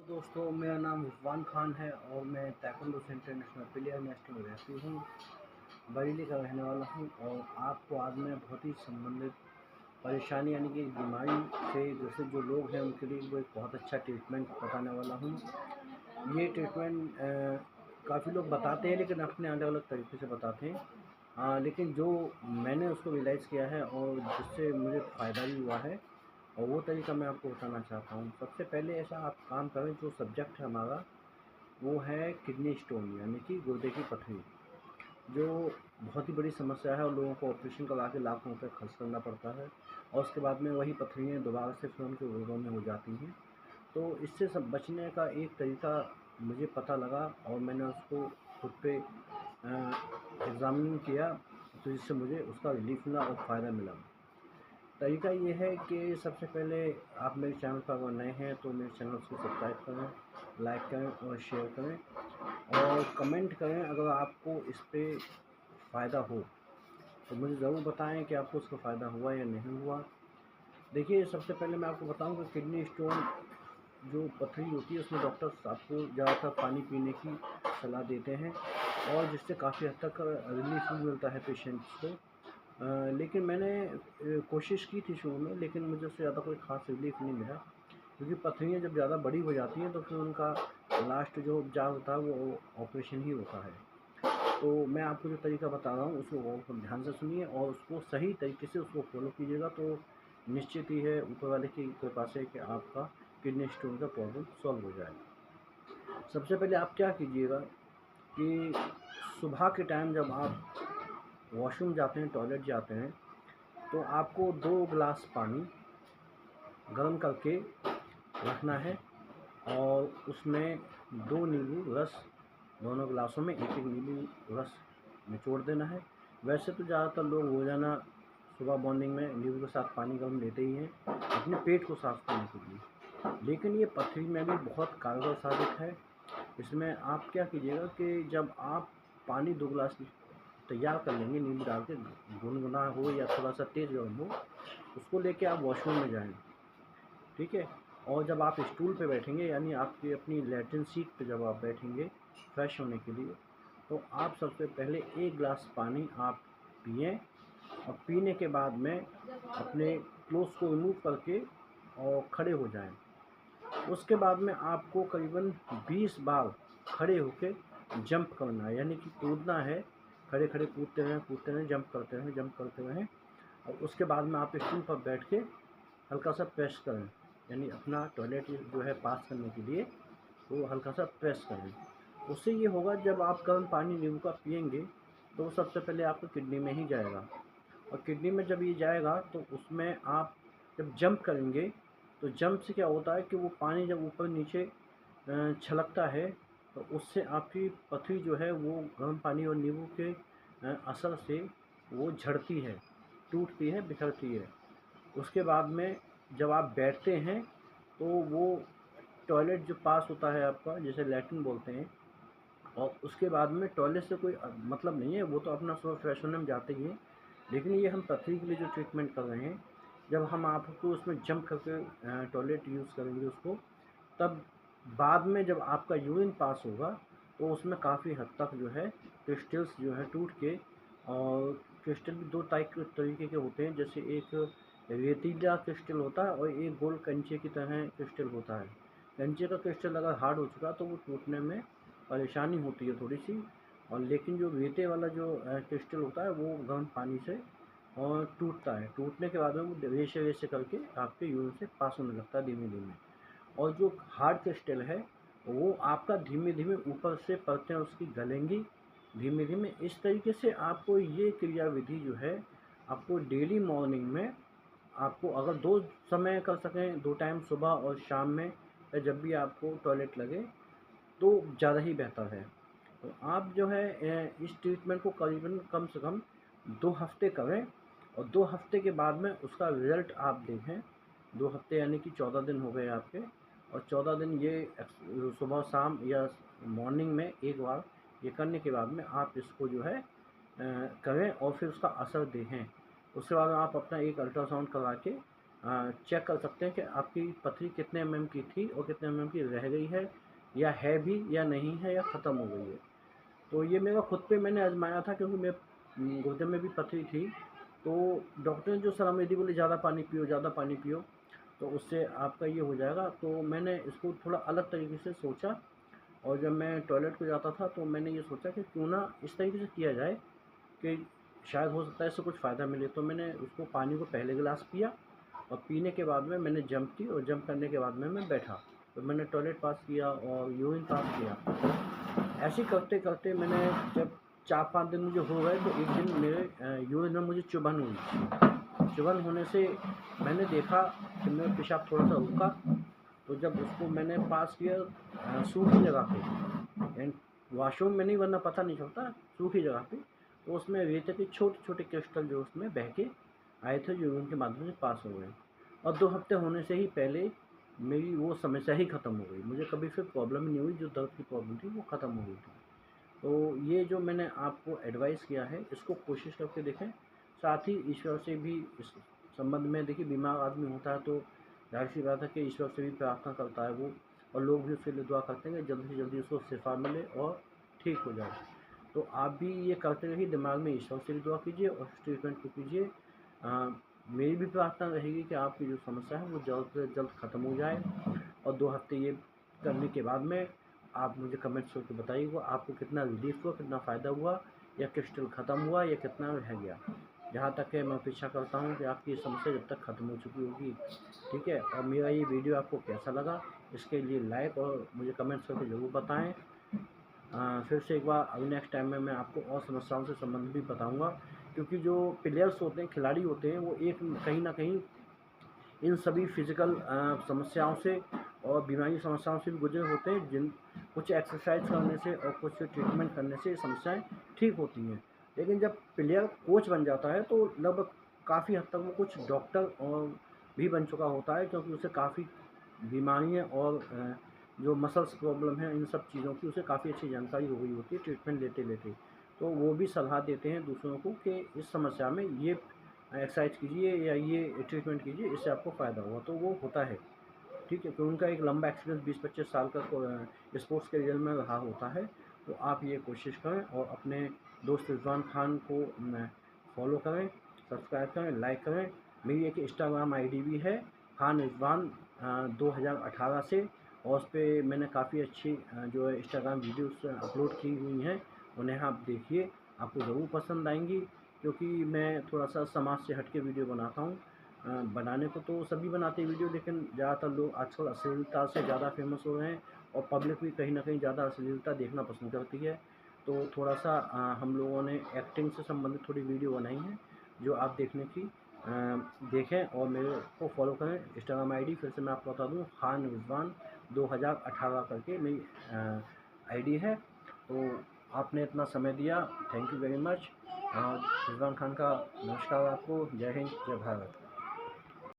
दोस्तों, मेरा नाम रिज़वान खान है और मैं ताइक्वांडो से इंटरनेशनल प्लेयर नेशनल रेफरी हूँ। बरेली का रहने वाला हूँ और आपको आज मैं बहुत ही संबंधित परेशानी यानी कि बीमारी से जैसे जो लोग हैं उनके लिए वो एक बहुत अच्छा ट्रीटमेंट बताने वाला हूँ। ये ट्रीटमेंट काफ़ी लोग बताते हैं लेकिन अपने अलग-अलग तरीके से बताते हैं। लेकिन जो मैंने उसको रियलाइज़ किया है और जिससे मुझे फ़ायदा भी हुआ है और वो तरीका मैं आपको बताना चाहता हूँ। सबसे पहले ऐसा आप काम करें, जो सब्जेक्ट है हमारा वो है किडनी स्टोन यानी कि गुर्दे की पथरी, जो बहुत ही बड़ी समस्या है और लोगों को ऑपरेशन करवा के लाखों रुपये खर्च करना पड़ता है और उसके बाद में वही पथरियाँ दोबारा से फिर उनके गुर्दों में हो जाती हैं। तो इससे सब बचने का एक तरीका मुझे पता लगा और मैंने उसको खुद पे एग्ज़ामिन किया, तो जिससे मुझे उसका रिलीफ़ मिला और फ़ायदा मिला। तरीका ये है कि सबसे पहले आप मेरे चैनल पर अगर नए हैं तो मेरे चैनल को सब्सक्राइब करें, लाइक करें और शेयर करें और कमेंट करें। अगर आपको इस पे फ़ायदा हो तो मुझे ज़रूर बताएं कि आपको उसका फ़ायदा हुआ या नहीं हुआ। देखिए, सबसे पहले मैं आपको बताऊं कि किडनी स्टोन जो पथरी होती है उसमें डॉक्टर्स आपको ज़्यादातर पानी पीने की सलाह देते हैं और जिससे काफ़ी हद तक रिलीफ भी मिलता है पेशेंट्स को। लेकिन मैंने कोशिश की थी शुरू में, लेकिन मुझे उससे ज़्यादा कोई ख़ास रिलीफ नहीं मिला, क्योंकि पथरियाँ जब ज़्यादा बड़ी हो जाती हैं तो फिर उनका लास्ट जो उपचार होता है वो ऑपरेशन ही होता है। तो मैं आपको जो तरीका बता रहा हूँ उसको और ध्यान से सुनिए और उसको सही तरीके से उसको फॉलो कीजिएगा, तो निश्चित ही है ऊपर वाले की कृपा से कि आपका किडनी स्टोन का प्रॉब्लम सॉल्व हो जाएगा। सबसे पहले आप क्या कीजिएगा कि सुबह के टाइम जब आप वॉशरूम जाते हैं, टॉयलेट जाते हैं, तो आपको 2 गिलास पानी गर्म करके रखना है और उसमें 2 नींबू रस, दोनों गिलासों में एक-एक नींबू रस निचोड़ देना है। वैसे तो ज़्यादातर लोग रोज़ाना सुबह मॉर्निंग में नींबू के साथ पानी गर्म लेते ही हैं अपने पेट को साफ़ करने के लिए, लेकिन ये पथरी में भी बहुत कारगर साबित है। इसमें आप क्या कीजिएगा कि जब आप पानी 2 गिलास तैयार कर लेंगे नींबू डाल के, गुनगुना हो या थोड़ा-सा तेज़ गर्म हो, उसको लेके आप वॉशरूम में जाएँ, ठीक है? और जब आप स्टूल पे बैठेंगे यानी आपकी अपनी लैट्रिन सीट पे जब आप बैठेंगे फ्रेश होने के लिए, तो आप सबसे पहले 1 गिलास पानी आप पिएँ और पीने के बाद में अपने क्लोथ्स को रिमूव करके और खड़े हो जाएँ। उसके बाद में आपको करीबन 20 बार खड़े होके जंप करना है, यानी कि कूदना है। खड़े-खड़े कूदते रहें, जंप करते रहें और उसके बाद में आप स्टूल पर बैठ के हल्का सा प्रेस करें, यानी अपना टॉयलेट जो है पास करने के लिए वो हल्का सा प्रेस करें। उससे ये होगा, जब आप गर्म पानी नींबू का पिएंगे तो वो सबसे पहले आपको किडनी में ही जाएगा और किडनी में जब ये जाएगा तो उसमें आप जब जंप करेंगे तो जंप से क्या होता है कि वो पानी जब ऊपर नीचे छलकता है तो उससे आपकी पथरी जो है वो गर्म पानी और नींबू के असर से वो झड़ती है, टूटती है, बिखरती है। उसके बाद में जब आप बैठते हैं तो वो टॉयलेट जो पास होता है आपका, जिसे लैट्रिन बोलते हैं, और उसके बाद में टॉयलेट से कोई मतलब नहीं है, वो तो अपना सुबह फ्रेश होने में जाते ही हैं। लेकिन ये हम पथरी के लिए जो ट्रीटमेंट कर रहे हैं, जब हम आपको उसमें जंप करके टॉयलेट यूज़ करेंगे उसको, तब बाद में जब आपका यूरिन पास होगा तो उसमें काफ़ी हद तक जो है क्रिस्टल्स जो है टूट के, और क्रिस्टल भी 2 तरीके के होते हैं, जैसे एक रेतीला क्रिस्टल होता है और एक गोल कंचे की तरह क्रिस्टल होता है। कंचे का क्रिस्टल अगर हार्ड हो चुका तो वो टूटने में परेशानी होती है थोड़ी-सी, और लेकिन जो रेते वाला जो क्रिस्टल होता है वो गर्म पानी से और टूटता है। टूटने के बाद में वो रेशे-रेशे करके आपके यूरिन से पास होने लगता है धीमे-धीमे। और जो हार्ड क्रिस्टल है वो आपका धीमे-धीमे ऊपर से परतें उसकी गलेंगी धीमे-धीमे। इस तरीके से आपको ये क्रियाविधि जो है आपको डेली मॉर्निंग में, आपको अगर 2 समय कर सकें, 2 टाइम सुबह और शाम में, या जब भी आपको टॉयलेट लगे तो ज़्यादा ही बेहतर है। तो आप जो है इस ट्रीटमेंट को करीबन कम से कम 2 हफ़्ते करें और 2 हफ़्ते के बाद में उसका रिज़ल्ट आप देखें। 2 हफ़्ते यानी कि 14 दिन हो गए आपके, और 14 दिन ये सुबह शाम या मॉर्निंग में एक बार ये करने के बाद में आप इसको जो है करें और फिर उसका असर देखें। उसके बाद आप अपना एक अल्ट्रासाउंड करवा के चेक कर सकते हैं कि आपकी पथरी कितने mm की थी और कितने mm की रह गई है, या है भी या नहीं है, या ख़त्म हो गई है। तो ये मेरा खुद पे मैंने आजमाया था, क्योंकि मैं गुर्दे में भी पथरी थी। तो डॉक्टर ने जो सलाह मेरी दी, बोले ज़्यादा पानी पियो, ज़्यादा पानी पियो, तो उससे आपका ये हो जाएगा। तो मैंने इसको थोड़ा अलग तरीके से सोचा, और जब मैं टॉयलेट को जाता था तो मैंने ये सोचा कि क्यों ना इस तरीके से किया जाए कि शायद हो सकता है इससे कुछ फ़ायदा मिले। तो मैंने उसको पानी को पहले गिलास पिया, और पीने के बाद में मैंने जंप की, और जंप करने के बाद में मैं बैठा, तो मैंने टॉयलेट पास किया और यूरिन पास किया। ऐसे ही करते करते मैंने जब 4-5 दिन मुझे हो गए, तो एक दिन मेरे यूरिन में मुझे चुभन हुई। चुभन होने से मैंने देखा कि मेरा पेशाब थोड़ा सा रुका, तो जब उसको मैंने पास किया सूखी जगह पे, एंड वॉशरूम में नहीं, वरना पता नहीं चलता, सूखी जगह पे, तो उसमें रेते के छोटे छोटे क्रिस्टल जो उसमें बह के आए थे, यूरिन के माध्यम से पास हो गए। और 2 हफ्ते होने से ही पहले मेरी वो समस्या ही ख़त्म हो गई। मुझे कभी फिर प्रॉब्लम ही नहीं हुई, जो दर्द की प्रॉब्लम थी वो ख़त्म हो गई थी। तो ये जो मैंने आपको एडवाइस किया है, इसको कोशिश करके देखें। साथ ही ईश्वर से भी इस संबंध में, देखिए बीमार आदमी होता है तो ज़ाहिर सी बात है कि ईश्वर से भी प्रार्थना करता है वो, और लोग भी उसके लिए दुआ करते हैं कि जल्दी से जल्दी उसको शिफा मिले और ठीक हो जाए। तो आप भी ये करते रहिए, दिमाग में ईश्वर से भी दुआ कीजिए और ट्रीटमेंट को कीजिए। मेरी भी प्रार्थना रहेगी कि आपकी जो समस्या है वो जल्द से जल्द ख़त्म हो जाए, और 2 हफ्ते ये करने के बाद में आप मुझे कमेंट्स करके बताइएगा आपको कितना रिलीफ हुआ, कितना फ़ायदा हुआ, या क्रिस्टल ख़त्म हुआ, या कितना रह गया। जहाँ तक है मैं अपेक्षा करता हूँ कि आपकी ये समस्या जब तक ख़त्म हो चुकी होगी। ठीक है, और मेरा ये वीडियो आपको कैसा लगा, इसके लिए लाइक और मुझे कमेंट्स करके ज़रूर बताएं। फिर से एक बार अभी नेक्स्ट टाइम में मैं आपको और समस्याओं से संबंधित भी बताऊंगा, क्योंकि जो प्लेयर्स होते हैं, खिलाड़ी होते हैं, वो एक कहीं ना कहीं इन सभी फिज़िकल समस्याओं से और बीमारी समस्याओं से भी गुजरे होते हैं, जिन कुछ एक्सरसाइज करने से और कुछ ट्रीटमेंट करने से ये समस्याएं ठीक होती हैं। लेकिन जब प्लेयर कोच बन जाता है तो लगभग काफ़ी हद तक वो कुछ डॉक्टर और भी बन चुका होता है, क्योंकि उसे काफ़ी बीमारियाँ और जो मसल्स प्रॉब्लम है, इन सब चीज़ों की उसे काफ़ी अच्छी जानकारी हो गई होती है ट्रीटमेंट लेते लेते। तो वो भी सलाह देते हैं दूसरों को कि इस समस्या में ये एक्सरसाइज कीजिए या ये ट्रीटमेंट कीजिए, इससे आपको फ़ायदा होगा, तो वो होता है। ठीक है, तो उनका एक लंबा एक्सपीरियंस 20-25 साल का स्पोर्ट्स करियर में रहा होता है। तो आप ये कोशिश करें और अपने दोस्त रिजवान खान को फॉलो करें, सब्सक्राइब करें, लाइक करें। मेरी एक इंस्टाग्राम आईडी भी है, खान रिजवान 2018 से, और उस पर मैंने काफ़ी अच्छी जो है इंस्टाग्राम वीडियोस अपलोड की हुई हैं, उन्हें आप देखिए, आपको ज़रूर पसंद आएंगी। क्योंकि मैं थोड़ा सा समाज से हट के वीडियो बनाता हूँ। बनाने को तो सभी बनाते हैं वीडियो, लेकिन ज़्यादातर लोग आजकल अश्लीलता से ज़्यादा फेमस हो रहे हैं, और पब्लिक भी कहीं ना कहीं ज़्यादा अश्लीलता देखना पसंद करती है। तो थोड़ा सा हम लोगों ने एक्टिंग से संबंधित थोड़ी वीडियो बनाई है, जो आप देखने की देखें और मेरे को फॉलो करें। इंस्टाग्राम आईडी फिर से मैं आपको बता दूँ, खान रिजवान 2018 करके मेरी आईडी है। तो आपने इतना समय दिया, thank you very much. Rizwan Khan का नमस्कार आपको। जय हिंद, जय भारत।